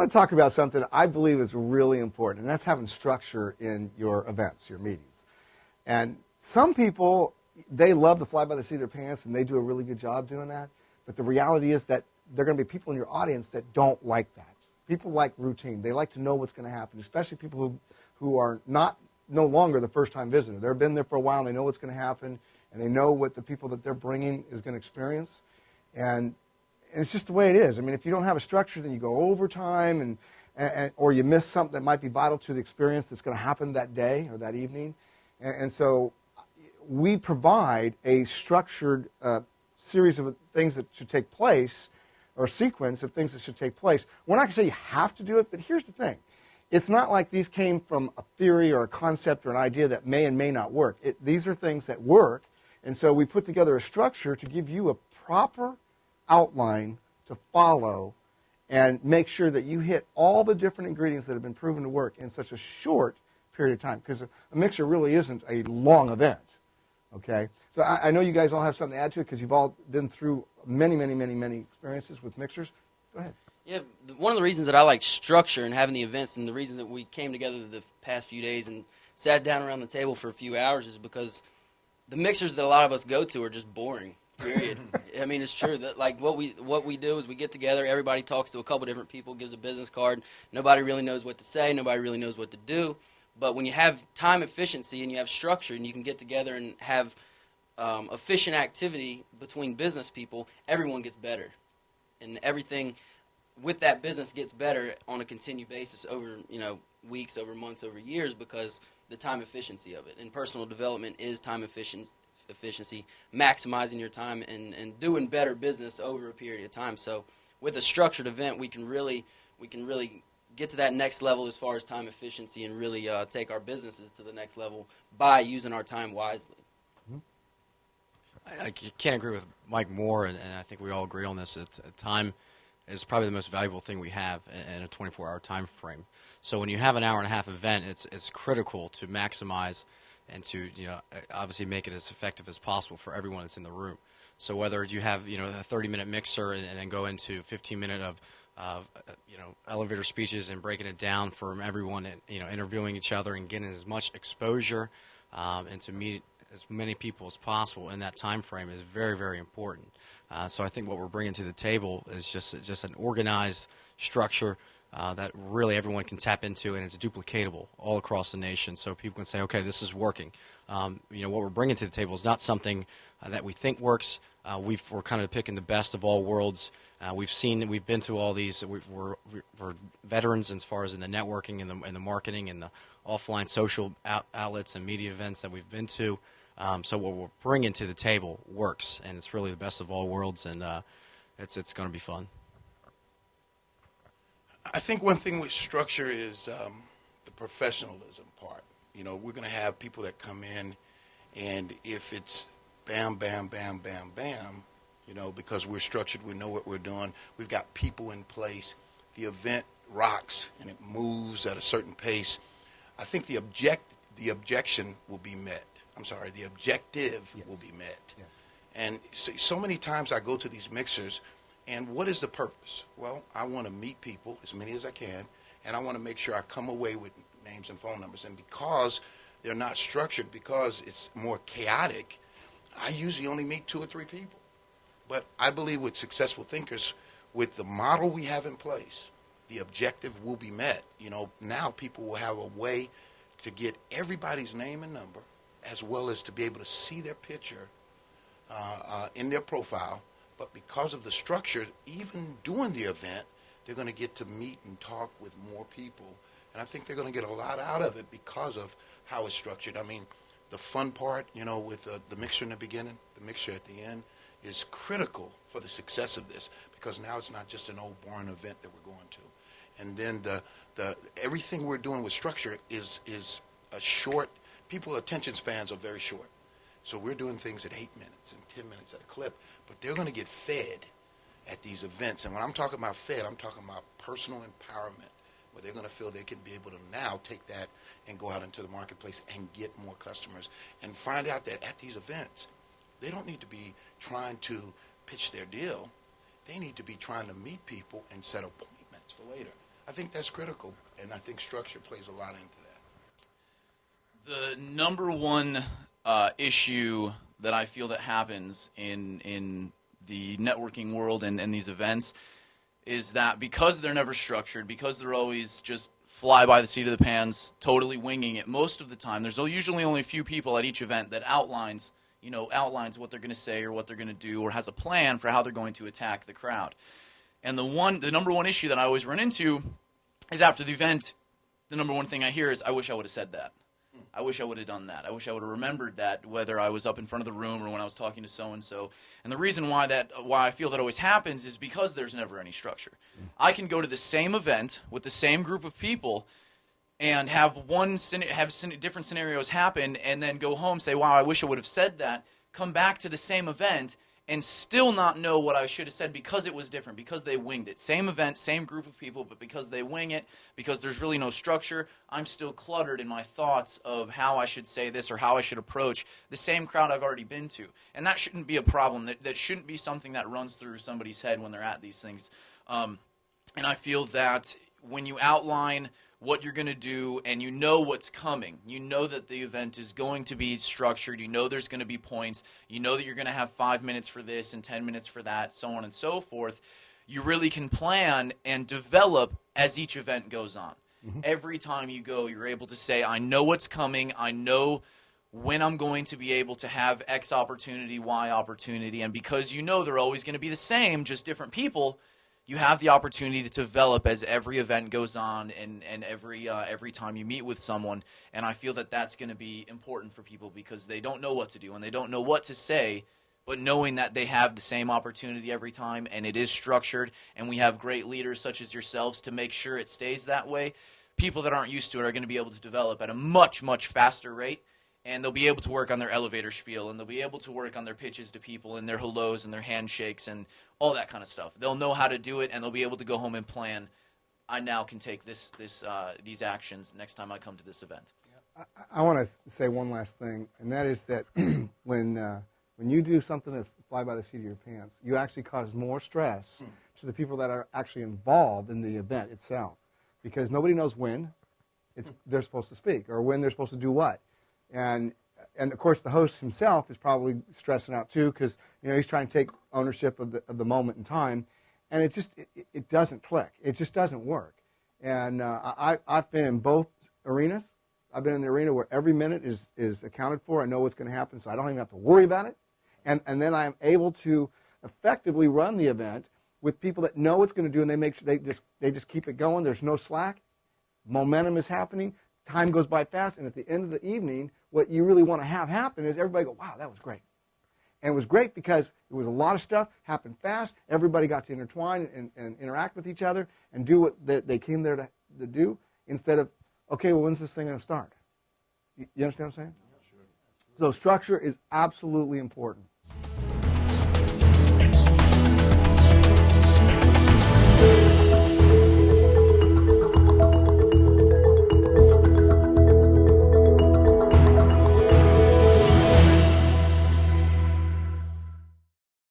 want to talk about something I believe is really important, and that's having structure in your events, your meetings. And some people, they love to fly by the seat of their pants, and they do a really good job doing that. But the reality is that there are going to be people in your audience that don't like that. People like routine. They like to know what's going to happen, especially people who are no longer the first-time visitor. They've been there for a while, and they know what's going to happen, and they know what the people that they're bringing is going to experience. And it's just the way it is. I mean, if you don't have a structure, then you go overtime, or you miss something that might be vital to the experience that's going to happen that day or that evening. And so we provide a structured series of things that should take place, or sequence of things that should take place. We're not going to say you have to do it, but here's the thing. It's not like these came from a theory or a concept or an idea that may and may not work. These are things that work, and so we put together a structure to give you a proper outline to follow and make sure that you hit all the different ingredients that have been proven to work in such a short period of time, because a mixer really isn't a long event. Okay? So I know you guys all have something to add to it because you've all been through many, many, many, many experiences with mixers. Go ahead. Yeah, one of the reasons that I like structure and having the events, and the reason that we came together the past few days and sat down around the table for a few hours, is because the mixers that a lot of us go to are just boring. Period. I mean, it's true that like what we do is we get together, everybody talks to a couple different people, gives a business card. Nobody really knows what to say. Nobody really knows what to do. But when you have time efficiency and you have structure and you can get together and have efficient activity between business people, everyone gets better, and everything with that business gets better on a continued basis over weeks, over months, over years, because the time efficiency of it. And personal development is time efficiency, maximizing your time and doing better business over a period of time. So with a structured event, we can really get to that next level as far as time efficiency and really take our businesses to the next level by using our time wisely. I can't agree with Mike more, and I think we all agree on this. Time is probably the most valuable thing we have in a 24-hour time frame. So when you have an hour-and-a-half event, it's critical to maximize and to obviously make it as effective as possible for everyone that's in the room. So whether you have a 30-minute mixer and then go into 15-minute of elevator speeches and breaking it down for everyone, and interviewing each other and getting as much exposure and to meet as many people as possible in that time frame is very, very important. So I think what we're bringing to the table is just an organized structure that really everyone can tap into, and it's duplicatable all across the nation, so people can say, okay, this is working. What we're bringing to the table is not something that we think works. We're kind of picking the best of all worlds. We've been through all these. We're veterans as far as in the networking and the marketing and the offline social outlets and media events that we've been to. So what we're bringing to the table works, and it's really the best of all worlds, and it's going to be fun. I think one thing with structure is the professionalism part. We're going to have people that come in, and if it's bam, bam, bam, bam, bam, because we're structured, we know what we're doing, we've got people in place, the event rocks and it moves at a certain pace, I think the objection will be met. The objective will be met. Yes. And so many times I go to these mixers, and what is the purpose? Well, I want to meet people, as many as I can, and I want to make sure I come away with names and phone numbers. And because they're not structured, because it's more chaotic, I usually only meet 2 or 3 people. But I believe with successful thinkers, with the model we have in place, the objective will be met. Now people will have a way to get everybody's name and number, as well as to be able to see their picture in their profile. But because of the structure, even during the event, they're going to get to meet and talk with more people. And I think they're going to get a lot out of it because of how it's structured. I mean, the fun part, with the mixer in the beginning, the mixer at the end, is critical for the success of this, because now it's not just an old boring event that we're going to. And then the everything we're doing with structure is a short. People's attention spans are very short. So we're doing things at 8 minutes and 10 minutes at a clip, but they're going to get fed at these events. And when I'm talking about fed, I'm talking about personal empowerment, where they're going to feel they can be able to now take that and go out into the marketplace and get more customers, and find out that at these events, they don't need to be trying to pitch their deal. They need to be trying to meet people and set appointments for later. I I think that's critical, and I think structure plays a lot into that. The number one issue that I feel that happens in the networking world and these events is that because they're never structured, because they're always just fly by the seat of the pants, totally winging it most of the time, there's usually only a few people at each event that outlines what they're going to say or what they're going to do or has a plan for how they're going to attack the crowd. And the number one issue that I always run into is after the event, the number one thing I hear is, I wish I would have said that. I wish I would have done that. I wish I would have remembered that, whether I was up in front of the room or when I was talking to so-and-so. And the reason why I feel that always happens is because there's never any structure. I can go to the same event with the same group of people and have different scenarios happen and then go home, say, wow, I wish I would have said that, come back to the same event and still not know what I should have said because it was different, because they winged it. Same event, same group of people, but because they wing it, because there's really no structure, I'm still cluttered in my thoughts of how I should say this or how I should approach the same crowd I've already been to. And that shouldn't be a problem. That shouldn't be something that runs through somebody's head when they're at these things. And I feel that when you outline what you're going to do and you know what's coming, you know that the event is going to be structured, you know there's going to be points, you know that you're going to have 5 minutes for this and 10 minutes for that, so on and so forth, you really can plan and develop as each event goes on. Mm-hmm. Every time you go, you're able to say, I know what's coming, I know when I'm going to be able to have X opportunity, Y opportunity, and because you know they're always going to be the same, just different people, you have the opportunity to develop as every event goes on and every time you meet with someone. And I feel that that's going to be important for people because they don't know what to do and they don't know what to say, but knowing that they have the same opportunity every time and it is structured and we have great leaders such as yourselves to make sure it stays that way, people that aren't used to it are going to be able to develop at a much, much faster rate. And they'll be able to work on their elevator spiel, and they'll be able to work on their pitches to people and their hellos and their handshakes and all that kind of stuff. They'll know how to do it, and they'll be able to go home and plan, I now can take these actions next time I come to this event. I want to say one last thing, and that is that when you do something that's fly by the seat of your pants, you actually cause more stress to the people that are actually involved in the event itself because nobody knows when they're supposed to speak or when they're supposed to do what. And of course, the host himself is probably stressing out too because he's trying to take ownership of the moment in time, and it doesn't click. It just doesn't work. And I've been in both arenas. I've been in the arena where every minute is accounted for. I know what's going to happen, so I don't even have to worry about it. And then I'm able to effectively run the event with people that know what's going to do, and they make sure they just keep it going. There's no slack. Momentum is happening. Time goes by fast, and at the end of the evening, what you really want to have happen is everybody go, wow, that was great. And it was great because it was a lot of stuff, happened fast, everybody got to intertwine and interact with each other and do what they came there to do instead of, okay, well, when's this thing going to start? You understand what I'm saying? Sure. So structure is absolutely important.